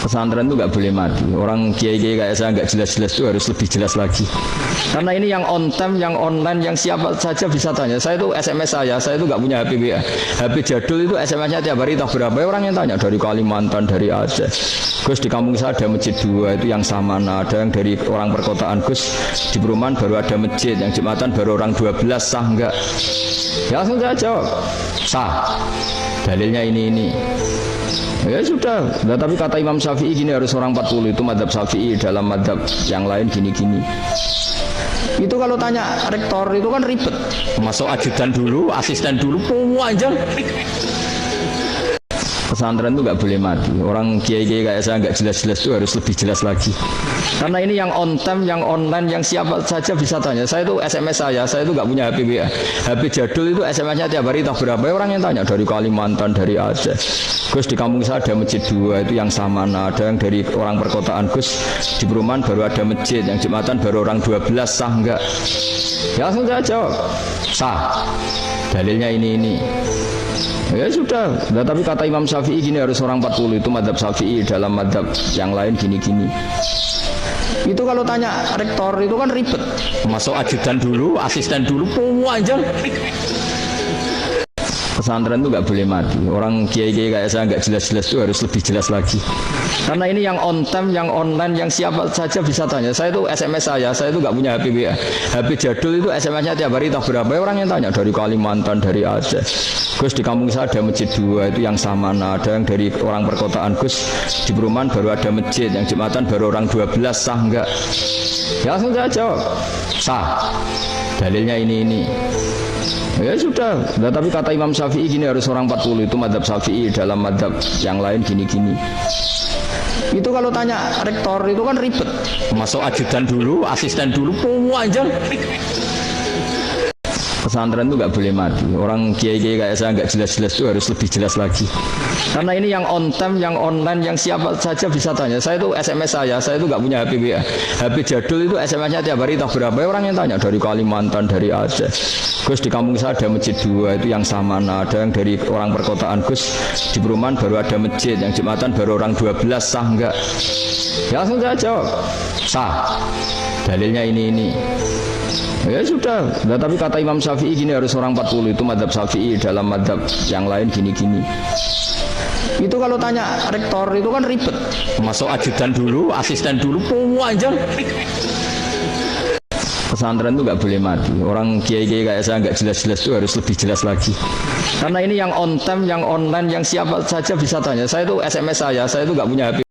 Pesantren itu nggak boleh mati. Orang kiai-kiai kayak saya nggak jelas-jelas itu harus lebih jelas lagi. Karena ini yang on time, yang online, yang siapa saja bisa tanya. Saya itu SMS saya itu nggak punya HP WA. HP jadul itu SMS-nya tiap hari tak berapa. Orang yang tanya dari Kalimantan, dari Aceh. Gus di kampung saya ada masjid 2 itu yang Samana, ada yang dari orang perkotaan. Gus di perumahan baru ada masjid, yang Jumatan baru orang 12, sah enggak? Ya langsung saya jawab, sah. Dalilnya ini. Ya sudah, nah, tapi kata Imam Syafi'i gini harus orang 40 itu madzhab Syafi'i, dalam madzhab yang lain gini-gini. Itu kalau tanya rektor itu kan ribet, masuk ajudan dulu, asisten dulu, panjang. Pesantren itu nggak boleh mati. Orang kiai-kiai kayak saya nggak jelas-jelas itu harus lebih jelas lagi. Karena ini yang on time, yang online, yang siapa saja bisa tanya. Saya itu SMS saya itu nggak punya HP WA. HP jadul itu SMS-nya tiap hari tak berapa. Orang yang tanya dari Kalimantan, dari Aceh. Gus di kampung saya ada masjid 2 itu yang Samana, ada yang dari orang perkotaan. Gus di perumahan baru ada masjid, yang Jumatan baru orang 12, sah enggak? Ya langsung saya jawab, sah. Dalilnya ini. Ya sudah, nah, tapi kata Imam Syafi'i gini harus orang 40 itu madzhab Syafi'i, dalam madzhab yang lain gini-gini. Itu kalau tanya rektor itu kan ribet, masuk ajudan dulu, asisten dulu, panjang. Pesantren itu nggak boleh mati. Orang kiai-kiai kayak saya nggak jelas-jelas itu harus lebih jelas lagi. Karena ini yang on time, yang online, yang siapa saja bisa tanya. Saya itu SMS saya itu nggak punya HP WA. HP jadul itu SMS-nya tiap hari tak berapa. Orang yang tanya dari Kalimantan, dari Aceh. Gus di kampung saya ada masjid 2 itu yang Samana, ada yang dari orang perkotaan. Gus di perumahan baru ada masjid, yang Jumatan baru orang 12, sah enggak? Ya langsung saya jawab, sah. Dalilnya ini. Ya sudah, nah, tapi kata Imam Syafi'i gini harus orang 40 itu madzhab Syafi'i, dalam madzhab yang lain gini-gini. Itu kalau tanya rektor itu kan ribet, masuk ajudan dulu, asisten dulu, panjang. Pesantren itu nggak boleh mati. Orang kiai-kiai kayak saya nggak jelas-jelas itu harus lebih jelas lagi. Karena ini yang on time, yang online, yang siapa saja bisa tanya. Saya itu SMS saya itu nggak punya HP WA. HP jadul itu SMS-nya tiap hari tak berapa. Orang yang tanya dari Kalimantan, dari Aceh. Gus di kampung saya ada masjid 2 itu yang Samana, ada yang dari orang perkotaan. Gus di perumahan baru ada masjid, yang Jumatan baru orang 12, sah enggak? Ya langsung saya jawab, sah. Dalilnya ini. Ya sudah, nah, tapi kata Imam Syafi'i gini harus orang 40 itu madzhab Syafi'i, dalam madzhab yang lain gini-gini. Itu kalau tanya rektor itu kan ribet, masuk ajudan dulu, asisten dulu, panjang. Pesantren itu nggak boleh mati. Orang kiai-kiai kayak saya nggak jelas-jelas itu harus lebih jelas lagi. Karena ini yang on time, yang online, yang siapa saja bisa tanya. Saya itu SMS saya itu nggak punya HP.